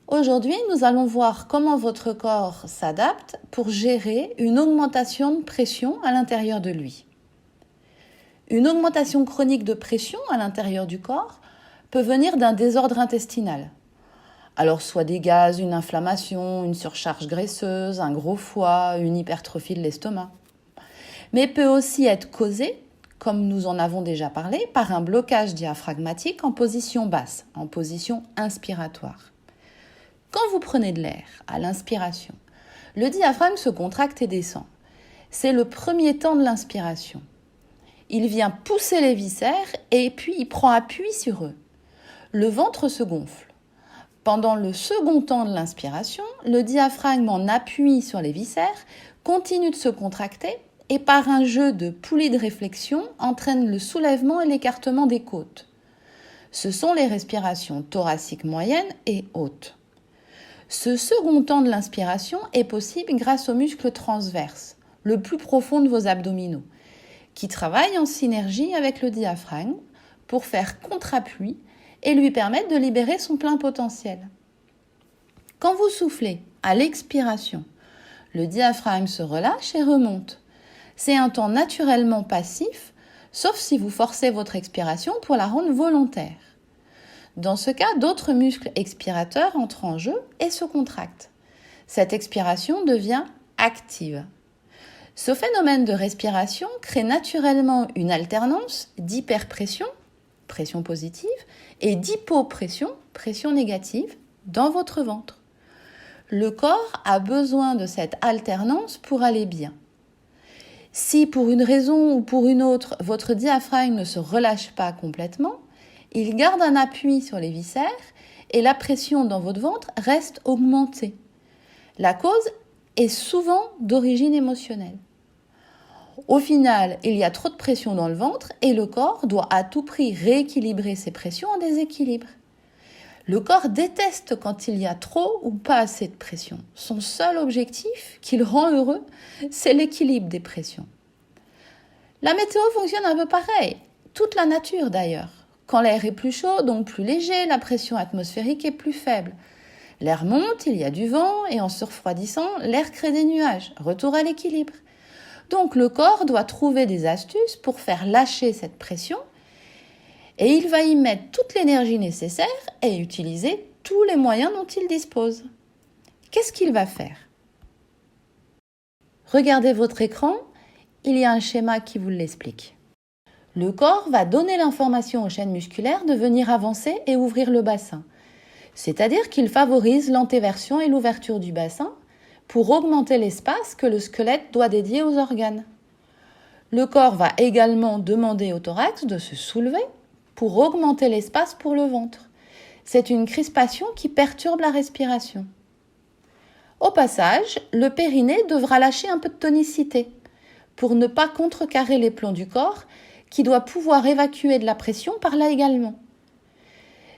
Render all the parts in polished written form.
Aujourd'hui, nous allons voir comment votre corps s'adapte pour gérer une augmentation de pression à l'intérieur de lui. Une augmentation chronique de pression à l'intérieur du corps peut venir d'un désordre intestinal. Alors soit des gaz, une inflammation, une surcharge graisseuse, un gros foie, une hypertrophie de l'estomac. Mais peut aussi être causée, comme nous en avons déjà parlé, par un blocage diaphragmatique en position basse, en position inspiratoire. Quand vous prenez de l'air à l'inspiration, le diaphragme se contracte et descend. C'est le premier temps de l'inspiration. Il vient pousser les viscères et puis il prend appui sur eux. Le ventre se gonfle. Pendant le second temps de l'inspiration, le diaphragme en appui sur les viscères continue de se contracter et par un jeu de poulies de réflexion entraîne le soulèvement et l'écartement des côtes. Ce sont les respirations thoraciques moyennes et hautes. Ce second temps de l'inspiration est possible grâce au muscle transverse, le plus profond de vos abdominaux, qui travaille en synergie avec le diaphragme pour faire contre-appui et lui permettre de libérer son plein potentiel. Quand vous soufflez à l'expiration, le diaphragme se relâche et remonte. C'est un temps naturellement passif, sauf si vous forcez votre expiration pour la rendre volontaire. Dans ce cas, d'autres muscles expirateurs entrent en jeu et se contractent. Cette expiration devient active. Ce phénomène de respiration crée naturellement une alternance d'hyperpression, pression positive, et d'hypopression, pression négative, dans votre ventre. Le corps a besoin de cette alternance pour aller bien. Si pour une raison ou pour une autre, votre diaphragme ne se relâche pas complètement, il garde un appui sur les viscères et la pression dans votre ventre reste augmentée. La cause est souvent d'origine émotionnelle. Au final, il y a trop de pression dans le ventre et le corps doit à tout prix rééquilibrer ses pressions en déséquilibre. Le corps déteste quand il y a trop ou pas assez de pression. Son seul objectif, qui le rend heureux, c'est l'équilibre des pressions. La météo fonctionne un peu pareil, toute la nature d'ailleurs. Quand l'air est plus chaud, donc plus léger, la pression atmosphérique est plus faible. L'air monte, il y a du vent et en se refroidissant, l'air crée des nuages. Retour à l'équilibre. Donc le corps doit trouver des astuces pour faire lâcher cette pression et il va y mettre toute l'énergie nécessaire et utiliser tous les moyens dont il dispose. Qu'est-ce qu'il va faire ? Regardez votre écran, il y a un schéma qui vous l'explique. Le corps va donner l'information aux chaînes musculaires de venir avancer et ouvrir le bassin. C'est-à-dire qu'il favorise l'antéversion et l'ouverture du bassin pour augmenter l'espace que le squelette doit dédier aux organes. Le corps va également demander au thorax de se soulever pour augmenter l'espace pour le ventre. C'est une crispation qui perturbe la respiration. Au passage, le périnée devra lâcher un peu de tonicité pour ne pas contrecarrer les plombs du corps qui doit pouvoir évacuer de la pression par là également.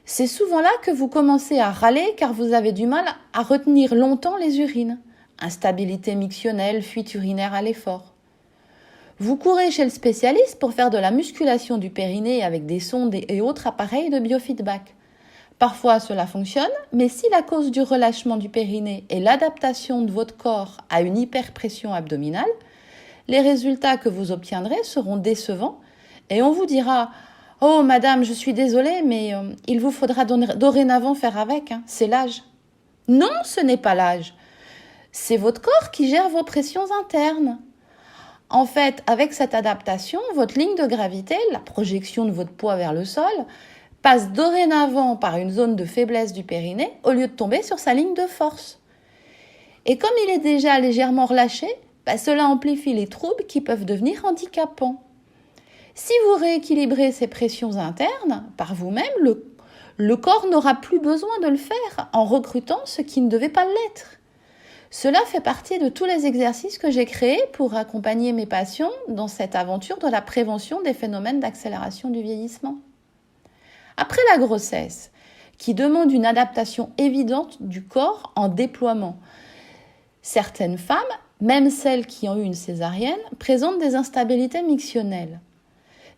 C'est souvent là que vous commencez à râler car vous avez du mal à retenir longtemps les urines. Instabilité mictionnelle, fuite urinaire à l'effort. Vous courez chez le spécialiste pour faire de la musculation du périnée avec des sondes et autres appareils de biofeedback. Parfois cela fonctionne, mais si la cause du relâchement du périnée est l'adaptation de votre corps à une hyperpression abdominale, les résultats que vous obtiendrez seront décevants et on vous dira « Oh madame, je suis désolée, mais il vous faudra dorénavant faire avec, c'est l'âge. » Non, ce n'est pas l'âge. C'est votre corps qui gère vos pressions internes. En fait, avec cette adaptation, votre ligne de gravité, la projection de votre poids vers le sol, passe dorénavant par une zone de faiblesse du périnée au lieu de tomber sur sa ligne de force. Et comme il est déjà légèrement relâché, cela amplifie les troubles qui peuvent devenir handicapants. Si vous rééquilibrez ces pressions internes par vous-même, le corps n'aura plus besoin de le faire en recrutant ce qui ne devait pas l'être. Cela fait partie de tous les exercices que j'ai créés pour accompagner mes patients dans cette aventure de la prévention des phénomènes d'accélération du vieillissement. Après la grossesse, qui demande une adaptation évidente du corps en déploiement, certaines femmes, même celles qui ont eu une césarienne, présentent des instabilités mictionnelles.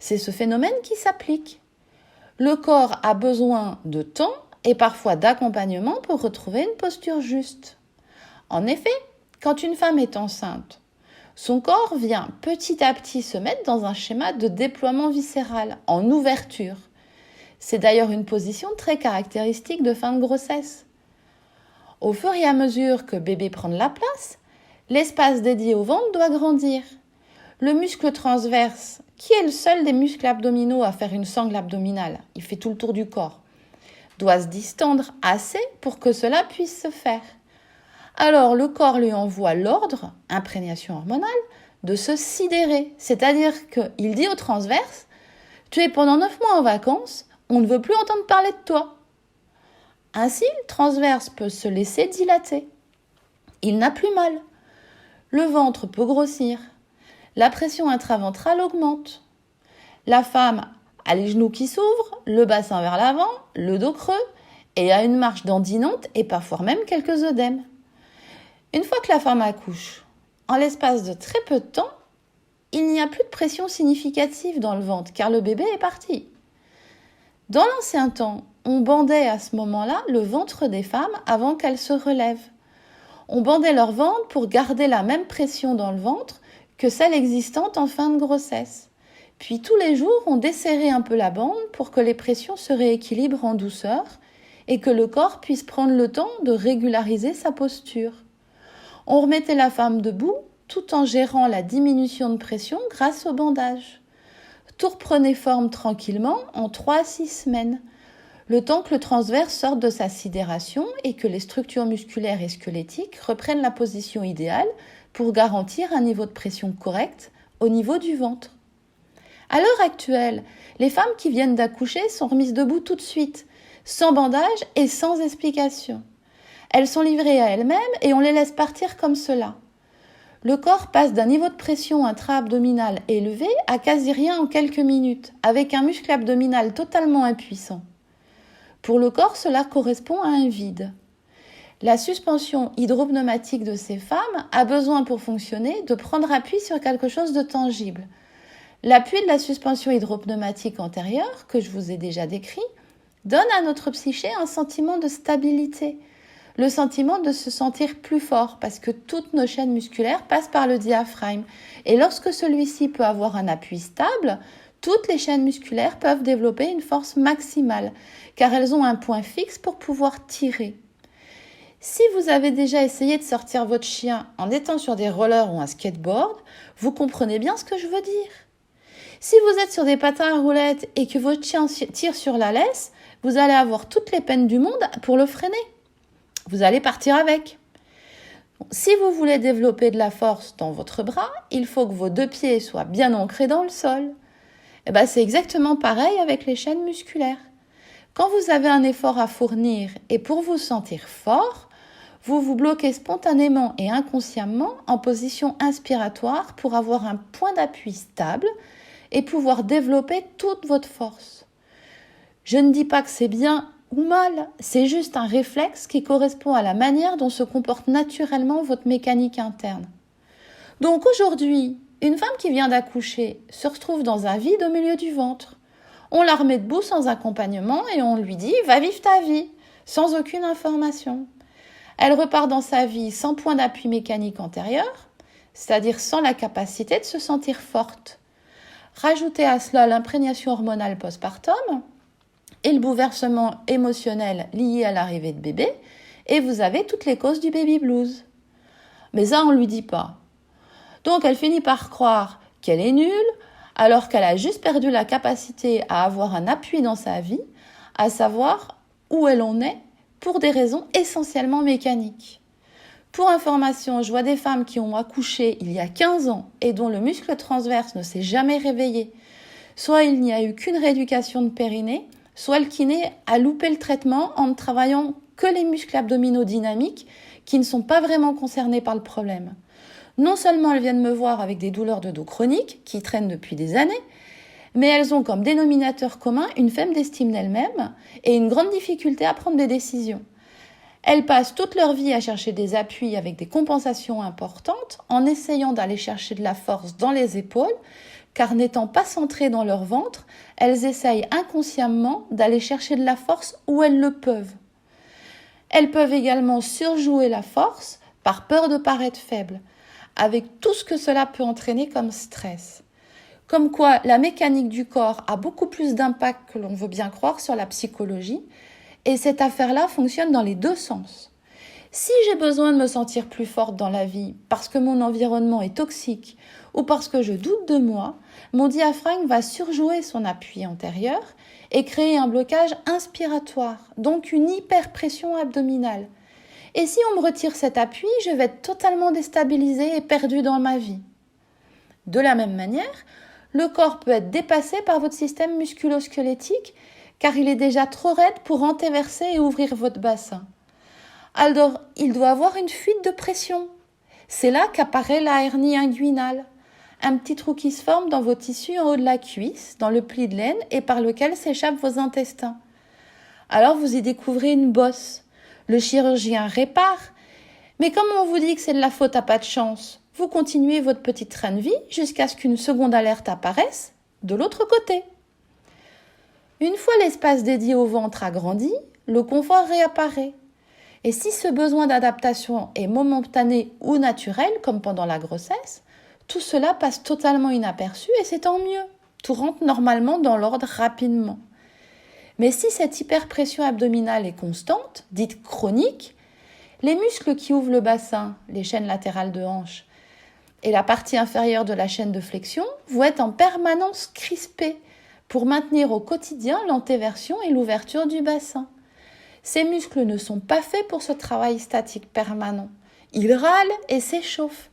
C'est ce phénomène qui s'applique. Le corps a besoin de temps et parfois d'accompagnement pour retrouver une posture juste. En effet, quand une femme est enceinte, son corps vient petit à petit se mettre dans un schéma de déploiement viscéral, en ouverture. C'est d'ailleurs une position très caractéristique de fin de grossesse. Au fur et à mesure que bébé prend de la place, l'espace dédié au ventre doit grandir. Le muscle transverse, qui est le seul des muscles abdominaux à faire une sangle abdominale, il fait tout le tour du corps, doit se distendre assez pour que cela puisse se faire. Alors le corps lui envoie l'ordre, imprégnation hormonale, de se sidérer. C'est-à-dire qu'il dit au transverse, tu es pendant 9 mois en vacances, on ne veut plus entendre parler de toi. Ainsi, le transverse peut se laisser dilater. Il n'a plus mal. Le ventre peut grossir. La pression intraventrale augmente. La femme a les genoux qui s'ouvrent, le bassin vers l'avant, le dos creux, et a une marche dandinante et parfois même quelques œdèmes. Une fois que la femme accouche, en l'espace de très peu de temps, il n'y a plus de pression significative dans le ventre car le bébé est parti. Dans l'ancien temps, on bandait à ce moment-là le ventre des femmes avant qu'elles se relèvent. On bandait leur ventre pour garder la même pression dans le ventre que celle existante en fin de grossesse. Puis tous les jours, on desserrait un peu la bande pour que les pressions se rééquilibrent en douceur et que le corps puisse prendre le temps de régulariser sa posture. On remettait la femme debout tout en gérant la diminution de pression grâce au bandage. Tout reprenait forme tranquillement en 3 à 6 semaines, le temps que le transverse sorte de sa sidération et que les structures musculaires et squelettiques reprennent la position idéale pour garantir un niveau de pression correct au niveau du ventre. À l'heure actuelle, les femmes qui viennent d'accoucher sont remises debout tout de suite, sans bandage et sans explication. Elles sont livrées à elles-mêmes et on les laisse partir comme cela. Le corps passe d'un niveau de pression intra-abdominal élevé à quasi rien en quelques minutes, avec un muscle abdominal totalement impuissant. Pour le corps, cela correspond à un vide. La suspension hydropneumatique de ces femmes a besoin pour fonctionner de prendre appui sur quelque chose de tangible. L'appui de la suspension hydropneumatique antérieure, que je vous ai déjà décrit, donne à notre psyché un sentiment de stabilité, le sentiment de se sentir plus fort parce que toutes nos chaînes musculaires passent par le diaphragme. Et lorsque celui-ci peut avoir un appui stable, toutes les chaînes musculaires peuvent développer une force maximale car elles ont un point fixe pour pouvoir tirer. Si vous avez déjà essayé de sortir votre chien en étant sur des rollers ou un skateboard, vous comprenez bien ce que je veux dire. Si vous êtes sur des patins à roulettes et que votre chien tire sur la laisse, vous allez avoir toutes les peines du monde pour le freiner. Vous allez partir avec. Si vous voulez développer de la force dans votre bras, il faut que vos 2 pieds soient bien ancrés dans le sol. Et c'est exactement pareil avec les chaînes musculaires. Quand vous avez un effort à fournir et pour vous sentir fort, vous vous bloquez spontanément et inconsciemment en position inspiratoire pour avoir un point d'appui stable et pouvoir développer toute votre force. Je ne dis pas que c'est bien ou mal, c'est juste un réflexe qui correspond à la manière dont se comporte naturellement votre mécanique interne. Donc aujourd'hui, une femme qui vient d'accoucher se retrouve dans un vide au milieu du ventre. On la remet debout sans accompagnement et on lui dit « va vivre ta vie », sans aucune information. Elle repart dans sa vie sans point d'appui mécanique antérieur, c'est-à-dire sans la capacité de se sentir forte. Rajoutez à cela l'imprégnation hormonale postpartum et le bouleversement émotionnel lié à l'arrivée de bébé, et vous avez toutes les causes du baby blues. Mais ça, on ne lui dit pas. Donc, elle finit par croire qu'elle est nulle, alors qu'elle a juste perdu la capacité à avoir un appui dans sa vie, à savoir où elle en est, pour des raisons essentiellement mécaniques. Pour information, je vois des femmes qui ont accouché il y a 15 ans et dont le muscle transverse ne s'est jamais réveillé. Soit il n'y a eu qu'une rééducation de périnée, soit le kiné a loupé le traitement en ne travaillant que les muscles abdominaux dynamiques qui ne sont pas vraiment concernés par le problème. Non seulement elles viennent me voir avec des douleurs de dos chroniques qui traînent depuis des années, mais elles ont comme dénominateur commun une faible estime d'elles-mêmes et une grande difficulté à prendre des décisions. Elles passent toute leur vie à chercher des appuis avec des compensations importantes en essayant d'aller chercher de la force dans les épaules, car n'étant pas centrées dans leur ventre, elles essayent inconsciemment d'aller chercher de la force où elles le peuvent. Elles peuvent également surjouer la force par peur de paraître faibles, avec tout ce que cela peut entraîner comme stress. Comme quoi, la mécanique du corps a beaucoup plus d'impact que l'on veut bien croire sur la psychologie, et cette affaire-là fonctionne dans les deux sens. Si j'ai besoin de me sentir plus forte dans la vie parce que mon environnement est toxique ou parce que je doute de moi, mon diaphragme va surjouer son appui antérieur et créer un blocage inspiratoire, donc une hyperpression abdominale. Et si on me retire cet appui, je vais être totalement déstabilisée et perdue dans ma vie. De la même manière, le corps peut être dépassé par votre système musculo-squelettique car il est déjà trop raide pour antéverser et ouvrir votre bassin. Alors, il doit avoir une fuite de pression. C'est là qu'apparaît la hernie inguinale, un petit trou qui se forme dans vos tissus en haut de la cuisse, dans le pli de laine et par lequel s'échappent vos intestins. Alors, vous y découvrez une bosse. Le chirurgien répare, mais comme on vous dit que c'est de la faute à pas de chance, vous continuez votre petite train de vie jusqu'à ce qu'une seconde alerte apparaisse de l'autre côté. Une fois l'espace dédié au ventre agrandi, le confort réapparaît. Et si ce besoin d'adaptation est momentané ou naturel, comme pendant la grossesse, tout cela passe totalement inaperçu et c'est tant mieux. Tout rentre normalement dans l'ordre rapidement. Mais si cette hyperpression abdominale est constante, dite chronique, les muscles qui ouvrent le bassin, les chaînes latérales de hanche, et la partie inférieure de la chaîne de flexion vont être en permanence crispés pour maintenir au quotidien l'antéversion et l'ouverture du bassin. Ces muscles ne sont pas faits pour ce travail statique permanent. Ils râlent et s'échauffent.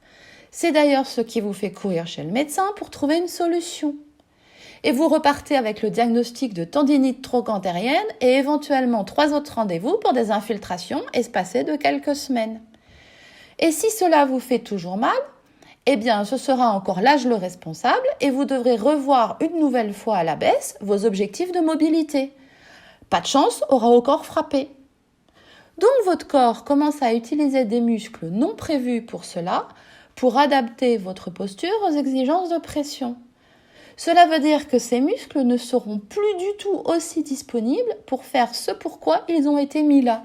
C'est d'ailleurs ce qui vous fait courir chez le médecin pour trouver une solution. Et vous repartez avec le diagnostic de tendinite trochantérienne et éventuellement 3 autres rendez-vous pour des infiltrations espacées de quelques semaines. Et si cela vous fait toujours mal, eh bien ce sera encore l'âge le responsable et vous devrez revoir une nouvelle fois à la baisse vos objectifs de mobilité. Pas de chance, aura encore frappé. Donc votre corps commence à utiliser des muscles non prévus pour cela, pour adapter votre posture aux exigences de pression. Cela veut dire que ces muscles ne seront plus du tout aussi disponibles pour faire ce pourquoi ils ont été mis là.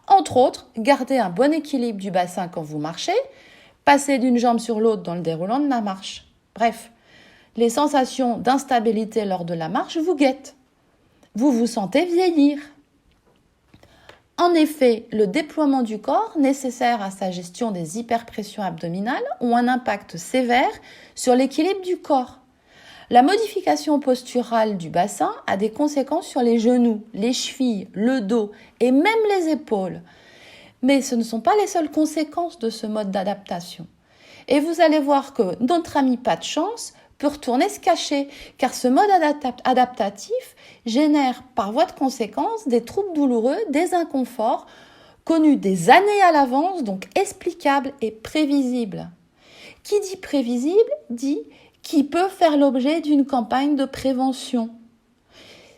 Entre autres, garder un bon équilibre du bassin quand vous marchez, passer d'une jambe sur l'autre dans le déroulant de la marche. Bref, les sensations d'instabilité lors de la marche vous guettent. Vous vous sentez vieillir. En effet, le déploiement du corps nécessaire à sa gestion des hyperpressions abdominales ont un impact sévère sur l'équilibre du corps. La modification posturale du bassin a des conséquences sur les genoux, les chevilles, le dos et même les épaules. Mais ce ne sont pas les seules conséquences de ce mode d'adaptation. Et vous allez voir que notre ami pas de chance peut retourner se cacher, car ce mode adaptatif génère par voie de conséquence des troubles douloureux, des inconforts, connus des années à l'avance, donc explicables et prévisibles. Qui dit prévisible dit qui peut faire l'objet d'une campagne de prévention.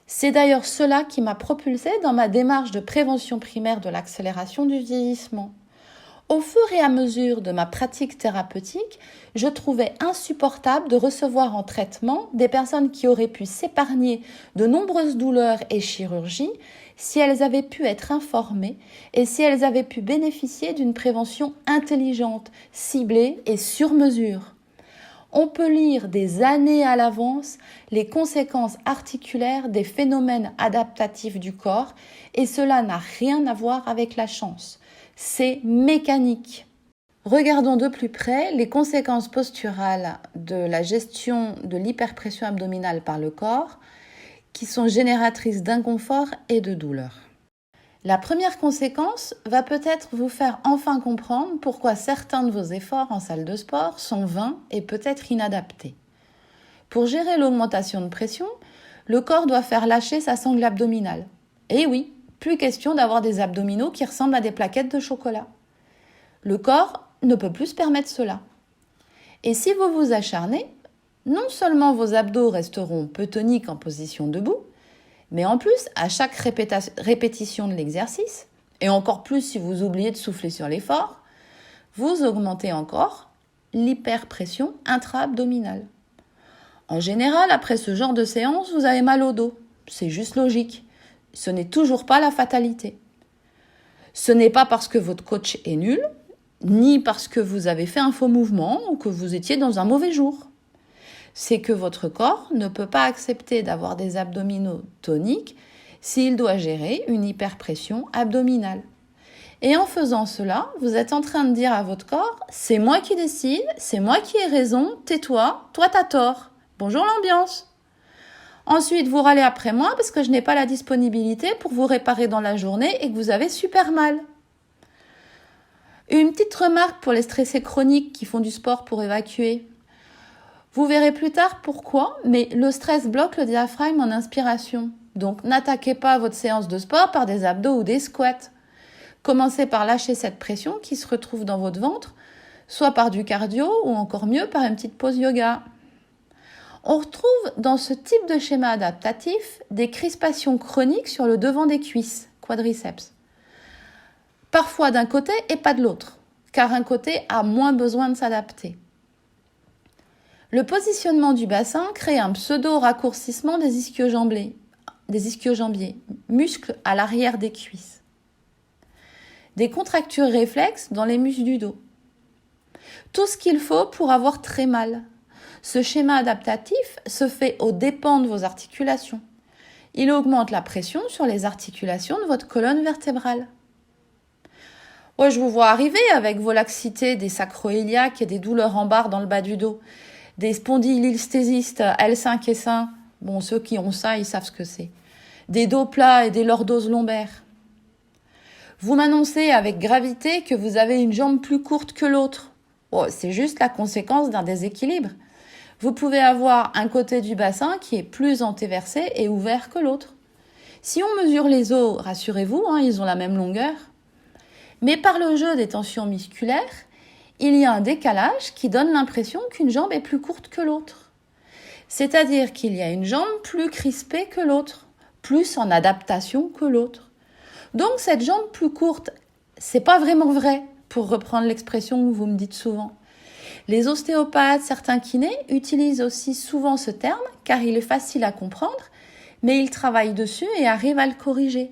C'est d'ailleurs cela qui m'a propulsée dans ma démarche de prévention primaire de l'accélération du vieillissement. Au fur et à mesure de ma pratique thérapeutique, je trouvais insupportable de recevoir en traitement des personnes qui auraient pu s'épargner de nombreuses douleurs et chirurgies si elles avaient pu être informées et si elles avaient pu bénéficier d'une prévention intelligente, ciblée et sur mesure. On peut lire des années à l'avance les conséquences articulaires des phénomènes adaptatifs du corps et cela n'a rien à voir avec la chance. C'est mécanique. Regardons de plus près les conséquences posturales de la gestion de l'hyperpression abdominale par le corps qui sont génératrices d'inconfort et de douleur. La première conséquence va peut-être vous faire enfin comprendre pourquoi certains de vos efforts en salle de sport sont vains et peut-être inadaptés. Pour gérer l'augmentation de pression, le corps doit faire lâcher sa sangle abdominale. Et oui, plus question d'avoir des abdominaux qui ressemblent à des plaquettes de chocolat. Le corps ne peut plus se permettre cela. Et si vous vous acharnez, non seulement vos abdos resteront peu toniques en position debout, mais en plus, à chaque répétition de l'exercice, et encore plus si vous oubliez de souffler sur l'effort, vous augmentez encore l'hyperpression intra-abdominale. En général, après ce genre de séance, vous avez mal au dos. C'est juste logique. Ce n'est toujours pas la fatalité. Ce n'est pas parce que votre coach est nul, ni parce que vous avez fait un faux mouvement ou que vous étiez dans un mauvais jour. C'est que votre corps ne peut pas accepter d'avoir des abdominaux toniques s'il doit gérer une hyperpression abdominale. Et en faisant cela, vous êtes en train de dire à votre corps « c'est moi qui décide, c'est moi qui ai raison, tais-toi, toi t'as tort, bonjour l'ambiance ». Ensuite, vous râlez après moi parce que je n'ai pas la disponibilité pour vous réparer dans la journée et que vous avez super mal. Une petite remarque pour les stressés chroniques qui font du sport pour évacuer. Vous verrez plus tard pourquoi, mais le stress bloque le diaphragme en inspiration. Donc n'attaquez pas votre séance de sport par des abdos ou des squats. Commencez par lâcher cette pression qui se retrouve dans votre ventre, soit par du cardio ou encore mieux par une petite pause yoga. On retrouve dans ce type de schéma adaptatif des crispations chroniques sur le devant des cuisses, quadriceps. Parfois d'un côté et pas de l'autre, car un côté a moins besoin de s'adapter. Le positionnement du bassin crée un pseudo-raccourcissement des ischio-jambiers, muscles à l'arrière des cuisses. Des contractures réflexes dans les muscles du dos. Tout ce qu'il faut pour avoir très mal. Ce schéma adaptatif se fait aux dépens de vos articulations. Il augmente la pression sur les articulations de votre colonne vertébrale. Ouais, je vous vois arriver avec vos laxités, des sacro-iliaques et des douleurs en barre dans le bas du dos. Des spondylistésistes L5 et 5. Bon, ceux qui ont ça, ils savent ce que c'est. Des dos plats et des lordoses lombaires. Vous m'annoncez avec gravité que vous avez une jambe plus courte que l'autre. Oh, c'est juste la conséquence d'un déséquilibre. Vous pouvez avoir un côté du bassin qui est plus antéversé et ouvert que l'autre. Si on mesure les os, rassurez-vous, ils ont la même longueur. Mais par le jeu des tensions musculaires, il y a un décalage qui donne l'impression qu'une jambe est plus courte que l'autre. C'est-à-dire qu'il y a une jambe plus crispée que l'autre, plus en adaptation que l'autre. Donc cette jambe plus courte, c'est pas vraiment vrai, pour reprendre l'expression que vous me dites souvent. Les ostéopathes, certains kinés utilisent aussi souvent ce terme car il est facile à comprendre, mais ils travaillent dessus et arrivent à le corriger.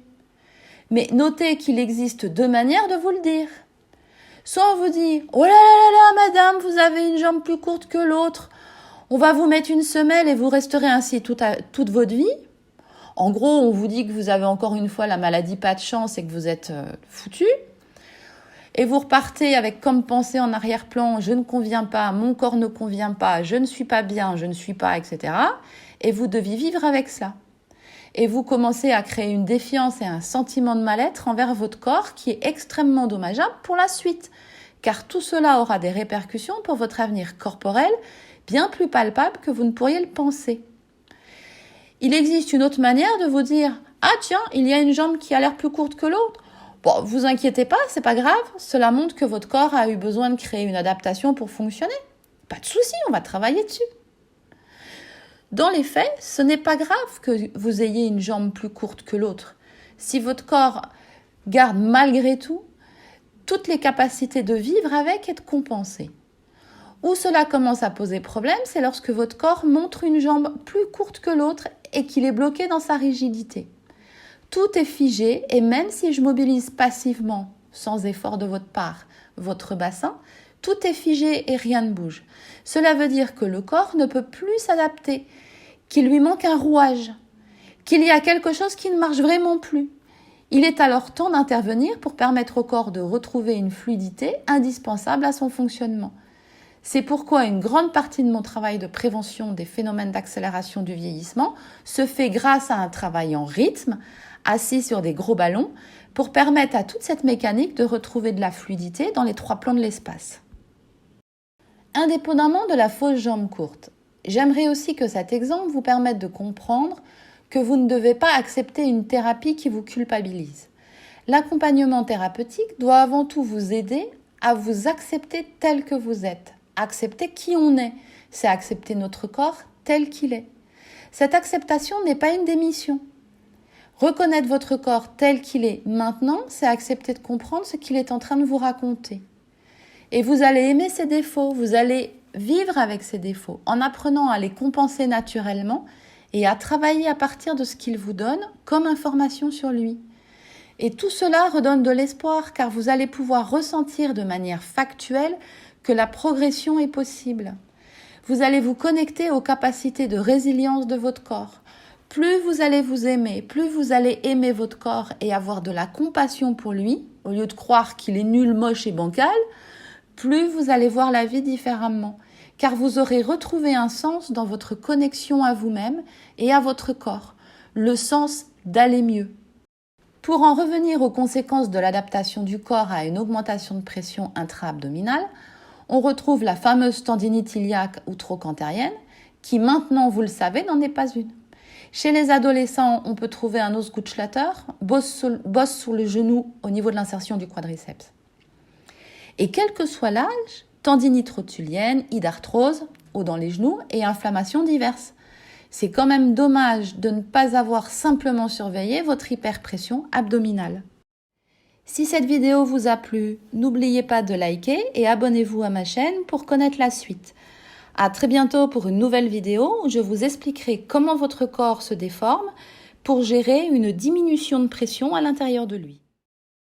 Mais notez qu'il existe deux manières de vous le dire. Soit on vous dit « Oh là là là là, madame, vous avez une jambe plus courte que l'autre. On va vous mettre une semelle et vous resterez ainsi toute votre vie. » En gros, on vous dit que vous avez encore une fois la maladie pas de chance et que vous êtes foutu. Et vous repartez avec comme pensée en arrière-plan « Je ne conviens pas, mon corps ne convient pas, je ne suis pas bien, je ne suis pas, etc. » Et vous devez vivre avec ça. Et vous commencez à créer une défiance et un sentiment de mal-être envers votre corps qui est extrêmement dommageable pour la suite, car tout cela aura des répercussions pour votre avenir corporel bien plus palpable que vous ne pourriez le penser. Il existe une autre manière de vous dire « Ah tiens, il y a une jambe qui a l'air plus courte que l'autre. » Bon, vous inquiétez pas, c'est pas grave, cela montre que votre corps a eu besoin de créer une adaptation pour fonctionner. Pas de souci, on va travailler dessus. Dans les faits, ce n'est pas grave que vous ayez une jambe plus courte que l'autre. Si votre corps garde malgré tout toutes les capacités de vivre avec et de compenser. Où cela commence à poser problème, c'est lorsque votre corps montre une jambe plus courte que l'autre et qu'il est bloqué dans sa rigidité. Tout est figé et même si je mobilise passivement, sans effort de votre part, votre bassin, tout est figé et rien ne bouge. Cela veut dire que le corps ne peut plus s'adapter, qu'il lui manque un rouage, qu'il y a quelque chose qui ne marche vraiment plus. Il est alors temps d'intervenir pour permettre au corps de retrouver une fluidité indispensable à son fonctionnement. C'est pourquoi une grande partie de mon travail de prévention des phénomènes d'accélération du vieillissement se fait grâce à un travail en rythme, assis sur des gros ballons, pour permettre à toute cette mécanique de retrouver de la fluidité dans les trois plans de l'espace. Indépendamment de la fausse jambe courte, j'aimerais aussi que cet exemple vous permette de comprendre que vous ne devez pas accepter une thérapie qui vous culpabilise. L'accompagnement thérapeutique doit avant tout vous aider à vous accepter tel que vous êtes. Accepter qui on est, c'est accepter notre corps tel qu'il est. Cette acceptation n'est pas une démission. Reconnaître votre corps tel qu'il est maintenant, c'est accepter de comprendre ce qu'il est en train de vous raconter. Et vous allez aimer ses défauts, vous allez vivre avec ses défauts, en apprenant à les compenser naturellement et à travailler à partir de ce qu'il vous donne comme information sur lui. Et tout cela redonne de l'espoir car vous allez pouvoir ressentir de manière factuelle que la progression est possible. Vous allez vous connecter aux capacités de résilience de votre corps. Plus vous allez vous aimer, plus vous allez aimer votre corps et avoir de la compassion pour lui, au lieu de croire qu'il est nul, moche et bancal, plus vous allez voir la vie différemment, car vous aurez retrouvé un sens dans votre connexion à vous-même et à votre corps, le sens d'aller mieux. Pour en revenir aux conséquences de l'adaptation du corps à une augmentation de pression intra-abdominale, on retrouve la fameuse tendinite iliaque ou trochantérienne, qui maintenant, vous le savez, n'en est pas une. Chez les adolescents, on peut trouver un Ausgutschlatter, bosse sous le genou au niveau de l'insertion du quadriceps. Et quel que soit l'âge, tendinite rotulienne, idarthrose, ou dans les genoux, et inflammations diverses. C'est quand même dommage de ne pas avoir simplement surveillé votre hyperpression abdominale. Si cette vidéo vous a plu, n'oubliez pas de liker et abonnez-vous à ma chaîne pour connaître la suite. À très bientôt pour une nouvelle vidéo où je vous expliquerai comment votre corps se déforme pour gérer une diminution de pression à l'intérieur de lui.